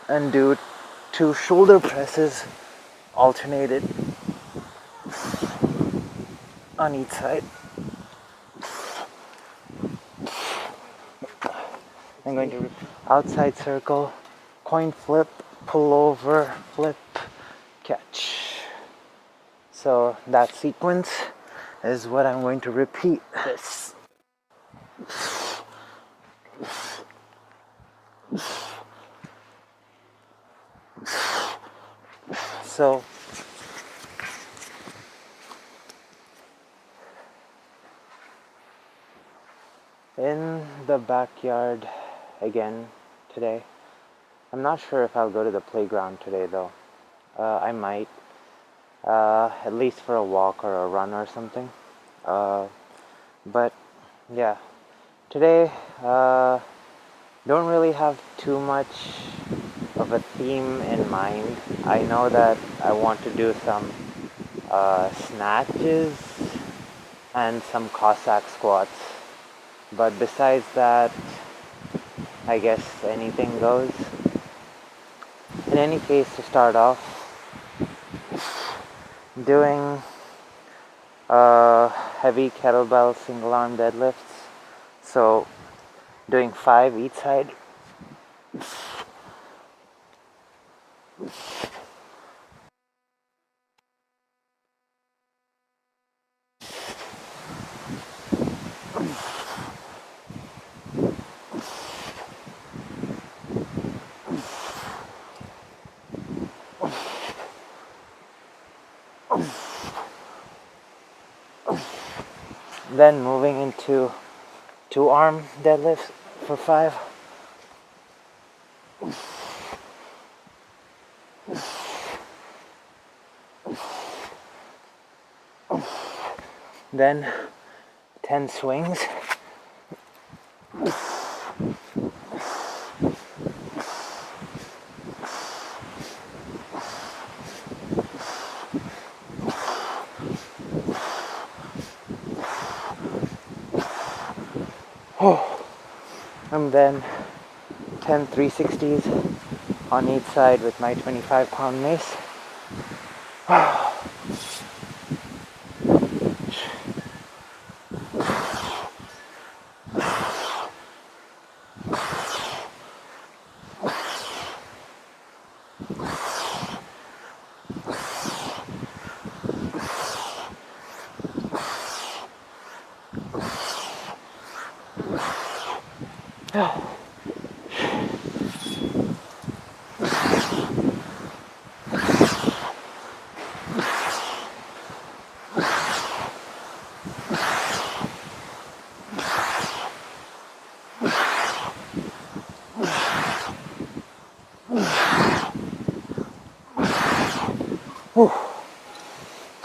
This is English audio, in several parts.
and do 2 shoulder presses alternated on each side. I'm going to outside circle, coin flip, pull over, flip, catch. So that sequence is what I'm going to repeat this. So in the backyard again today. I'm not sure if I'll go to the playground today though. I might, at least for a walk or a run or something. But yeah, today don't really have too much of a theme in mind. I know that I want to do some snatches and some Cossack squats. But besides that, I guess anything goes. In any case, to start off, doing heavy kettlebell single arm deadlifts. So doing 5 each side. Then moving into 2 arm deadlifts for 5. Then 10 swings. And then 10 360s on each side with my 25-pound mace.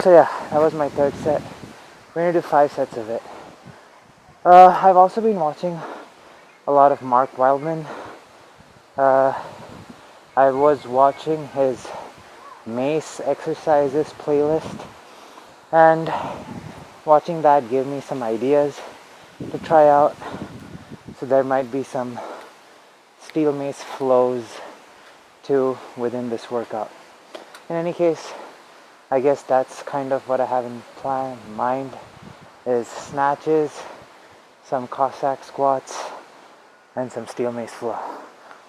So yeah, that was my 3rd set. We're gonna do 5 sets of it. I've also been watching a lot of Mark Wildman. I was watching his Mace exercises playlist, and watching that gave me some ideas to try out. So there might be some steel mace flows too within this workout. In any case, I guess that's kind of what I have in mind is snatches, some Cossack squats, and some steel mace flow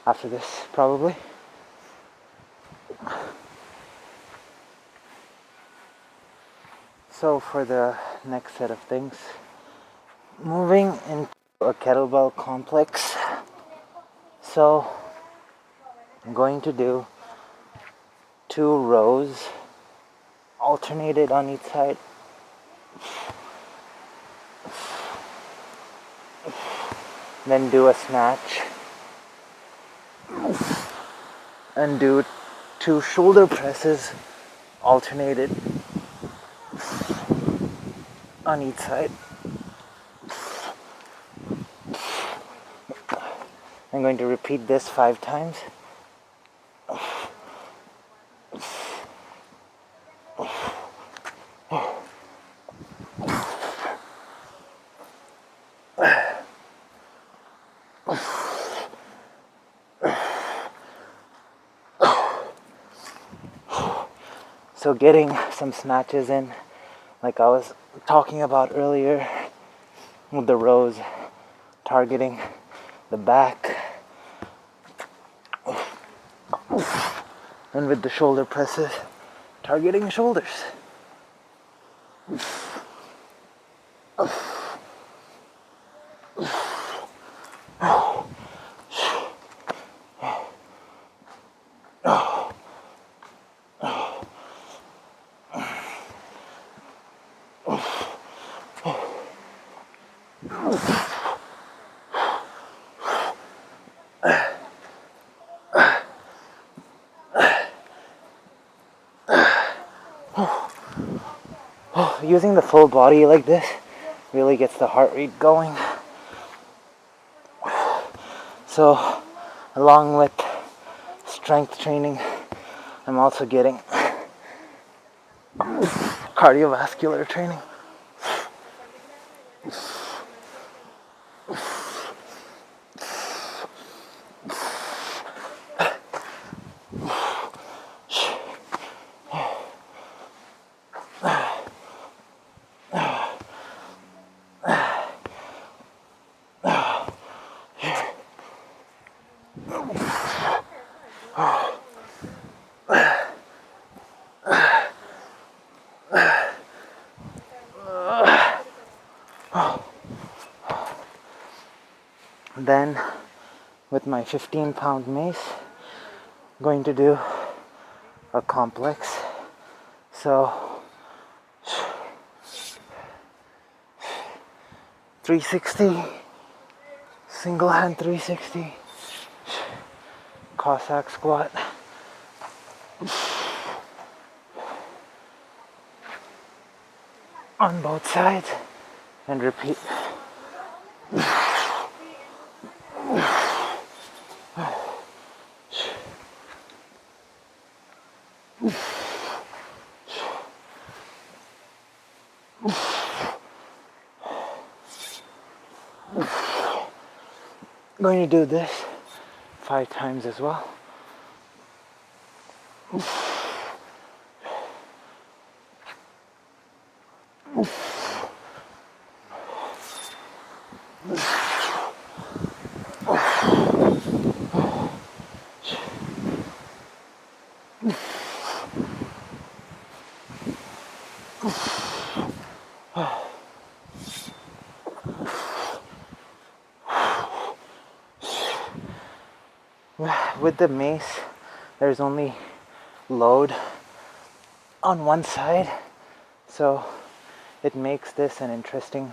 after this, probably. So for the next set of things, moving into a kettlebell complex. So I'm going to do 2 rows alternated on each side. Then do a snatch and do 2 shoulder presses alternated on each side. I'm going to repeat this 5 times. So getting some snatches in, like I was talking about earlier, with the rows, targeting the back, and with the shoulder presses, targeting shoulders. Using the full body like this really gets the heart rate going. So, along with strength training, I'm also getting cardiovascular training. Then, with my 15-pound mace, I'm going to do a complex. So, 360, single hand 360, Cossack squat, on both sides, and repeat. I'm going to do this 5 times as well. With the mace, there's only load on one side, so it makes this an interesting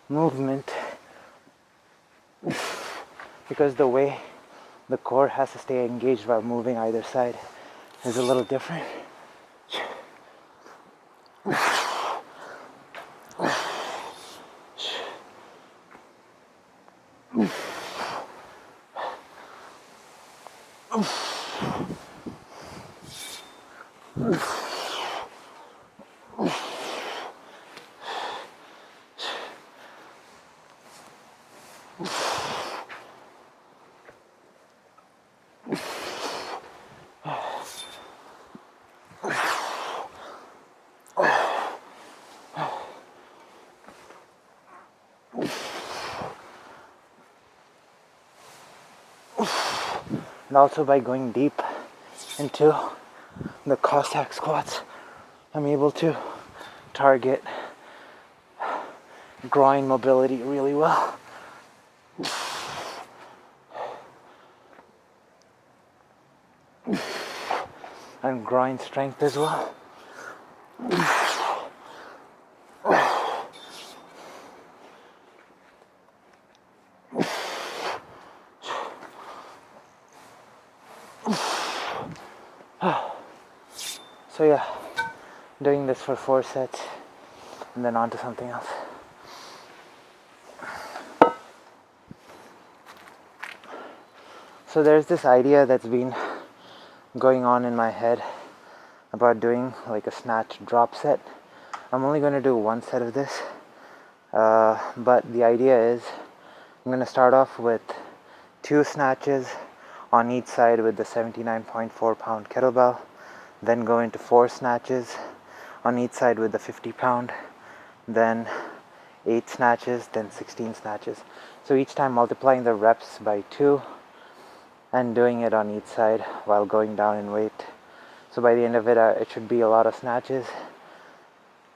movement because the way the core has to stay engaged while moving either side is a little different. And also by going deep into the Cossack squats, I'm able to target groin mobility really well. And groin strength as well. So yeah, doing this for 4 sets and then on to something else. So there's this idea that's been going on in my head about doing like a snatch drop set. I'm only going to do 1 set of this, but the idea is I'm going to start off with 2 snatches on each side with the 79.4 pound kettlebell. then go into 4 snatches on each side with the 50-pound, then 8 snatches, then 16 snatches. So each time multiplying the reps by 2 and doing it on each side while going down in weight. So by the end of it, it should be a lot of snatches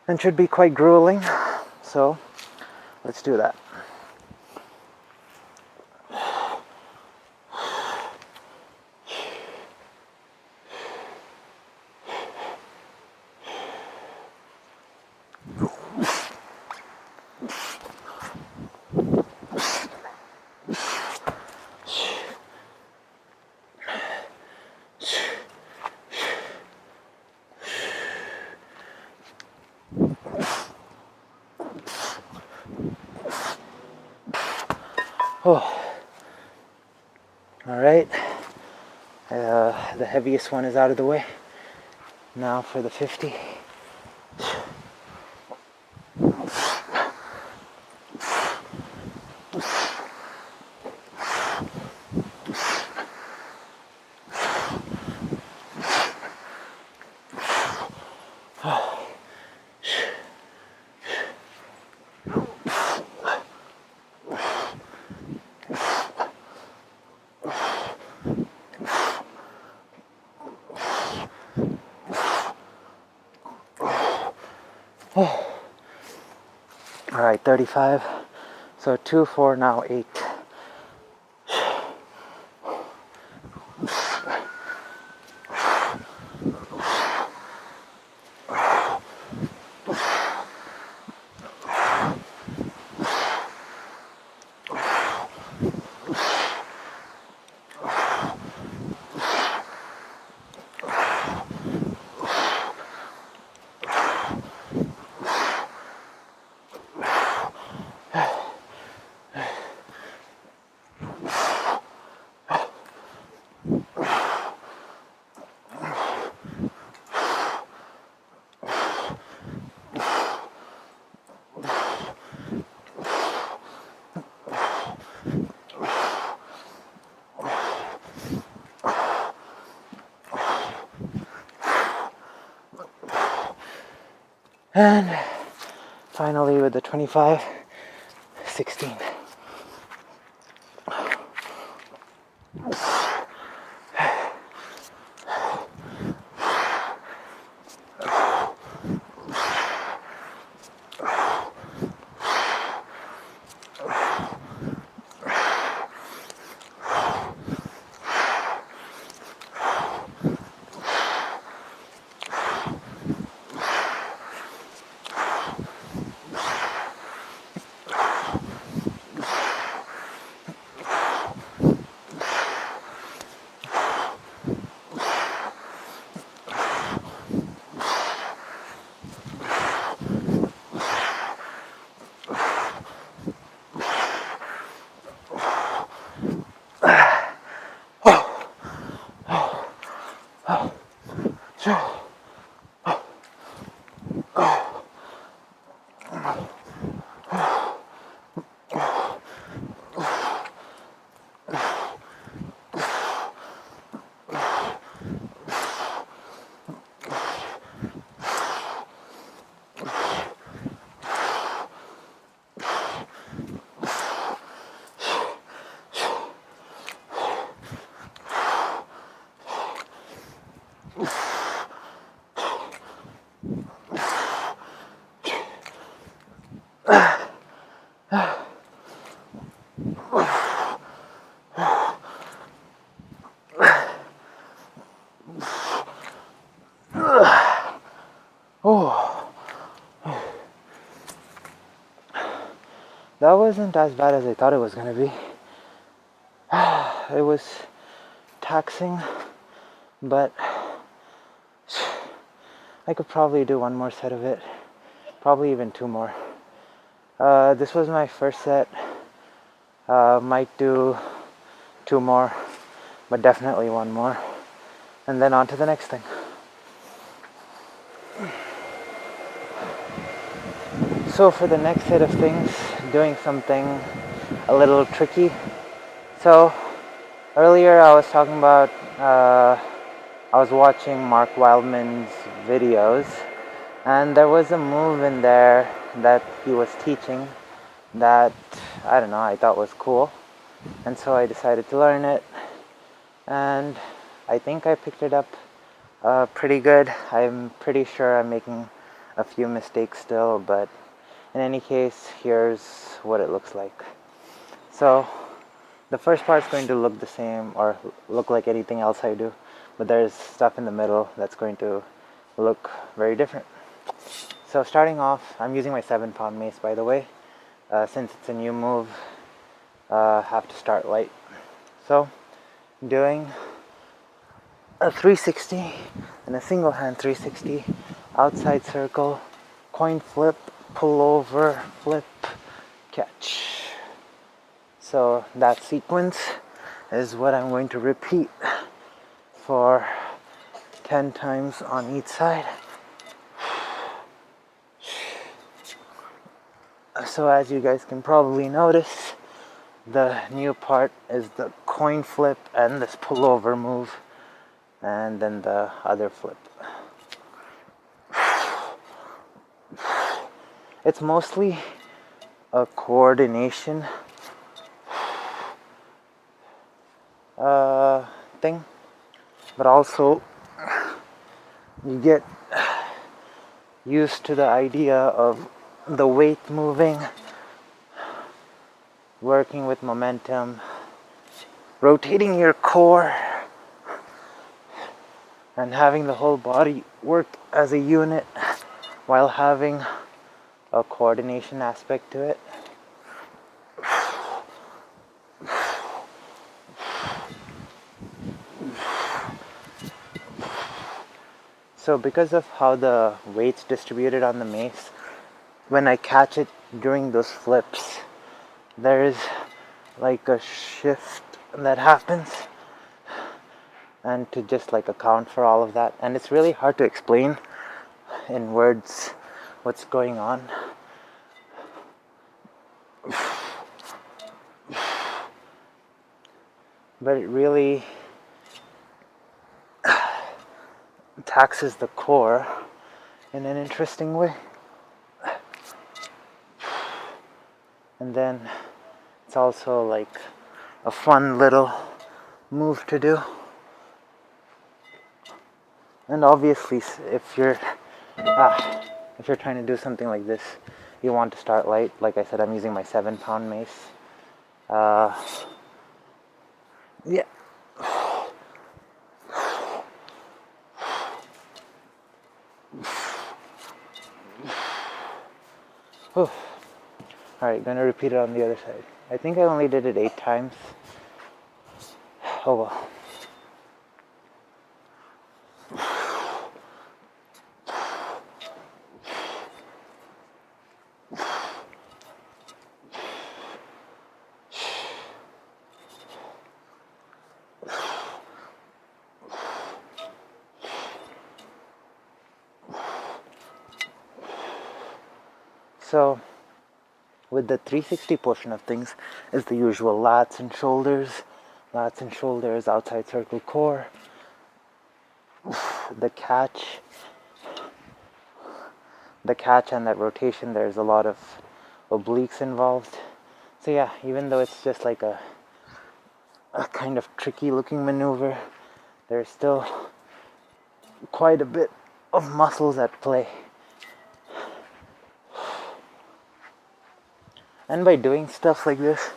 and should be quite grueling. So let's do that. Oh, all right. The heaviest one is out of the way. Now for the 50. All right, 35. So 2, 4, now 8. And finally with the 25, 16. Oh, that wasn't as bad as I thought it was going to be. It was taxing, but I could probably do one more set of it, probably even 2 more. This was my first set. Might do 2 more, but definitely 1 more, and then on to the next thing. So for the next set of things, doing something a little tricky. So earlier I was talking about I was watching Mark Wildman's videos, and there was a move in there that he was teaching that, I don't know, I thought was cool. And so I decided to learn it, and I think I picked it up pretty good. I'm pretty sure I'm making a few mistakes still, but in any case, here's what it looks like. So the first part is going to look the same or look like anything else I do, but there's stuff in the middle that's going to look very different. So starting off, I'm using my 7-pound mace, by the way. Since it's a new move, have to start light. So doing a 360 and a single hand 360, outside circle, coin flip, pull over, flip, catch. So that sequence is what I'm going to repeat for 10 times on each side. So as you guys can probably notice, the new part is the coin flip and this pullover move, and then the other flip. It's mostly a coordination thing, but also you get used to the idea of the weight moving, working with momentum, rotating your core, and having the whole body work as a unit while having a coordination aspect to it. So because of how the weight's distributed on the mace, when I catch it during those flips, there is like a shift that happens, and to just like account for all of that, and it's really hard to explain in words what's going on. But it really taxes the core in an interesting way. And then it's also like a fun little move to do. And obviously, if you're trying to do something like this, you want to start light. Like I said, I'm using my 7-pound mace. Yeah. Alright, gonna repeat it on the other side. I think I only did it 8 times. Oh well. So, with the 360 portion of things is the usual lats and shoulders, outside circle core, the catch and that rotation. There's a lot of obliques involved. So yeah, even though it's just like a kind of tricky looking maneuver, there's still quite a bit of muscles at play. And by doing stuff like this,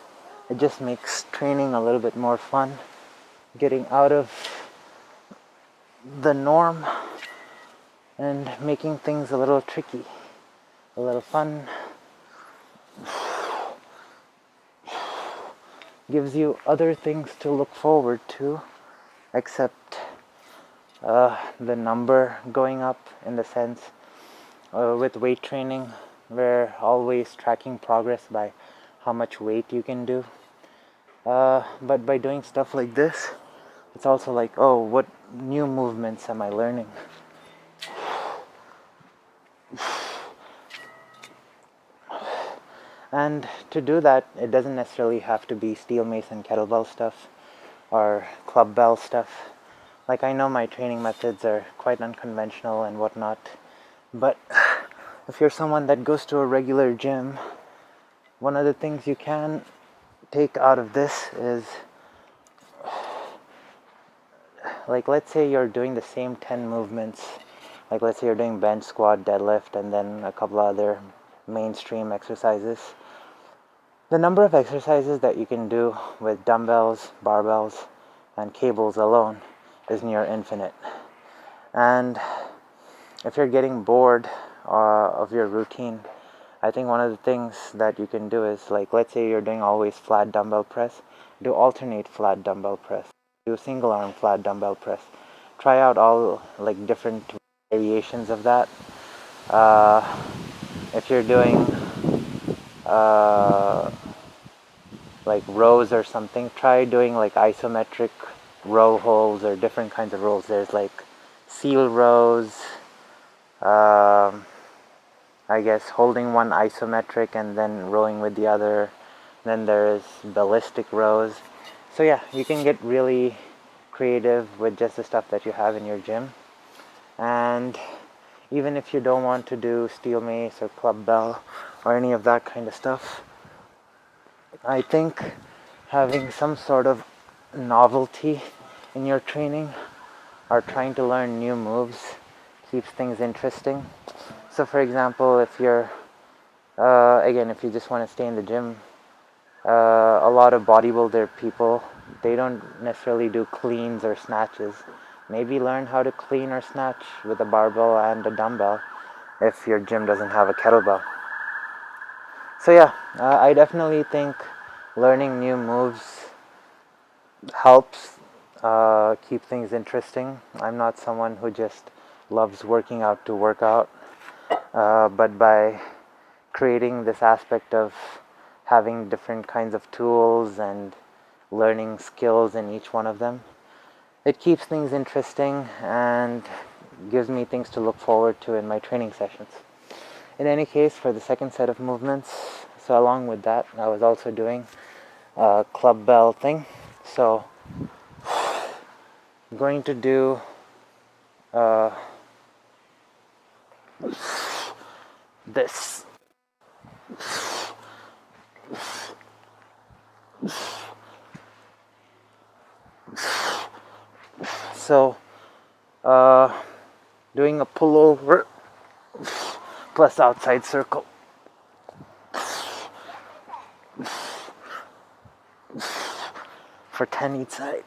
it just makes training a little bit more fun, getting out of the norm and making things a little tricky, a little fun. Gives you other things to look forward to, except the number going up, in the sense with weight training, we're always tracking progress by how much weight you can do. But by doing stuff like this, it's also like, oh, what new movements am I learning? And to do that, it doesn't necessarily have to be steel mace and kettlebell stuff or club bell stuff. Like, I know my training methods are quite unconventional and whatnot, but if you're someone that goes to a regular gym, one of the things you can take out of this is, like, let's say you're doing the same 10 movements. Like, let's say you're doing bench, squat, deadlift, and then a couple other mainstream exercises. The number of exercises that you can do with dumbbells, barbells, and cables alone is near infinite. And if you're getting bored of your routine, I think one of the things that you can do is, like, let's say you're doing always flat dumbbell press, do alternate flat dumbbell press, do single arm flat dumbbell press. Try out all, like, different variations of that. If you're doing like rows or something, try doing like isometric row holds or different kinds of rows. There's like seal rows, I guess holding one isometric and then rowing with the other. Then there's ballistic rows. So yeah, you can get really creative with just the stuff that you have in your gym. And even if you don't want to do steel mace or club bell or any of that kind of stuff, I think having some sort of novelty in your training or trying to learn new moves keeps things interesting. So for example, if you're again, if you just want to stay in the gym, a lot of bodybuilder people, they don't necessarily do cleans or snatches. Maybe learn how to clean or snatch with a barbell and a dumbbell if your gym doesn't have a kettlebell. So yeah, I definitely think learning new moves helps keep things interesting. I'm not someone who just loves working out to work out, but by creating this aspect of having different kinds of tools and learning skills in each one of them, it keeps things interesting and gives me things to look forward to in my training sessions. In any case, for the second set of movements, so along with that, I was also doing a club bell thing. So I'm going to do this. So doing a pullover plus outside circle. For 10 each side.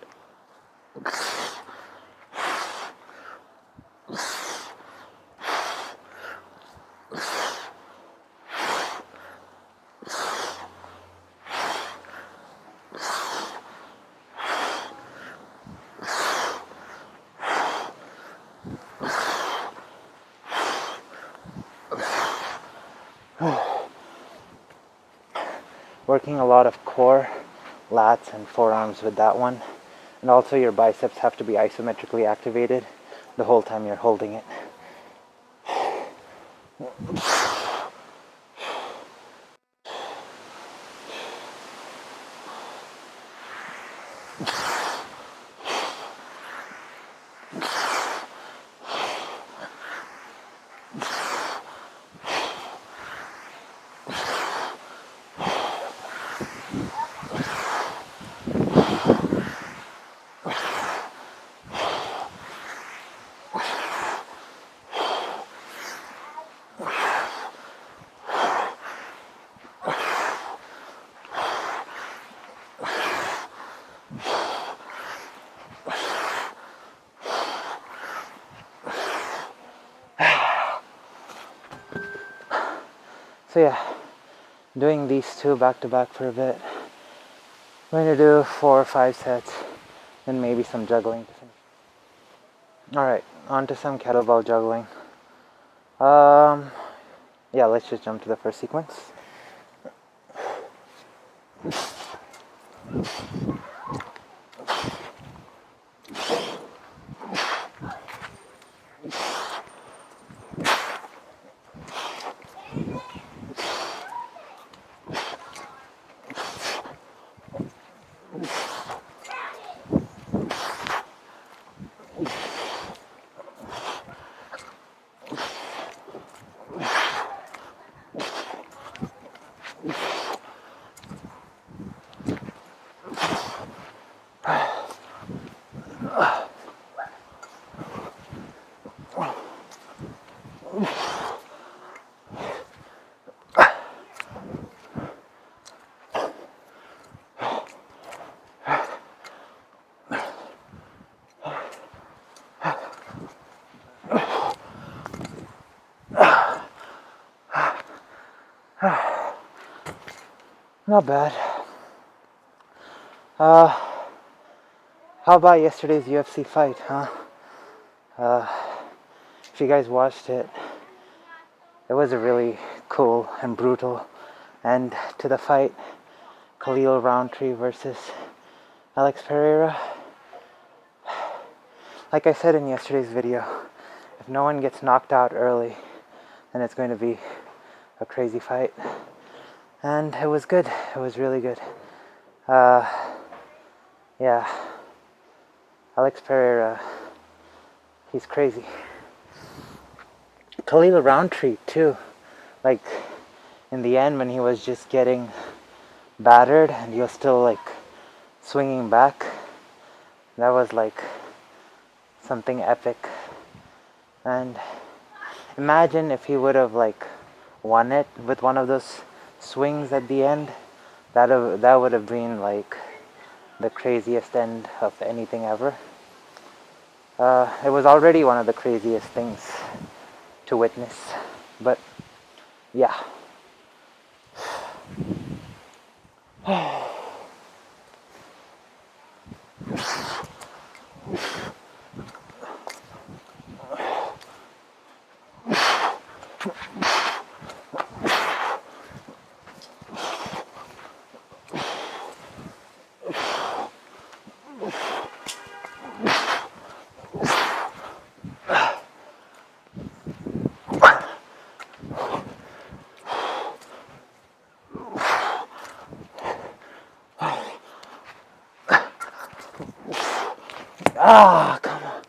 Working a lot of core, lats, and forearms with that one. And also your biceps have to be isometrically activated the whole time you're holding it. So yeah, doing these two back to back for a bit. I'm going to do 4 or 5 sets, then maybe some juggling to finish. Alright, on to some kettlebell juggling. Yeah, let's just jump to the first sequence. Not bad. How about yesterday's UFC fight, huh? If you guys watched it, it was a really cool and brutal end to the fight. Khalil Roundtree versus Alex Pereira. Like I said in yesterday's video, if no one gets knocked out early, then it's going to be a crazy fight. And it was good. It was really good. Yeah. Alex Pereira, he's crazy. Khalil Roundtree too. Like in the end when he was just getting battered and he was still like swinging back, that was like something epic. And imagine if he would have like won it with one of those swings at the end. That would have been like the craziest end of anything ever. It was already one of the craziest things to witness, but yeah. Ah, come on.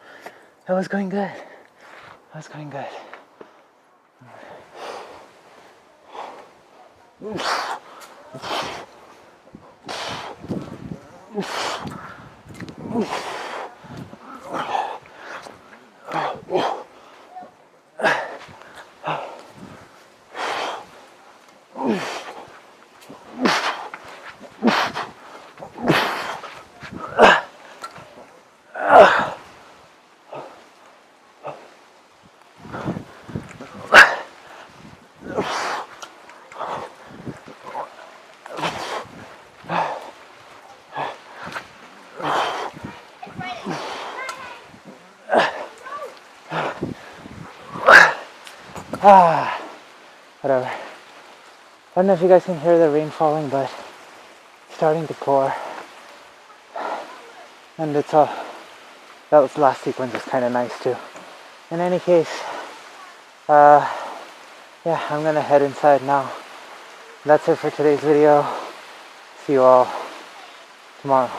That was going good. That was going good. Whatever. I don't know if you guys can hear the rain falling, but it's starting to pour. And it's that last sequence was kind of nice too. In any case, yeah, I'm gonna head inside now. That's it for today's video. See you all tomorrow.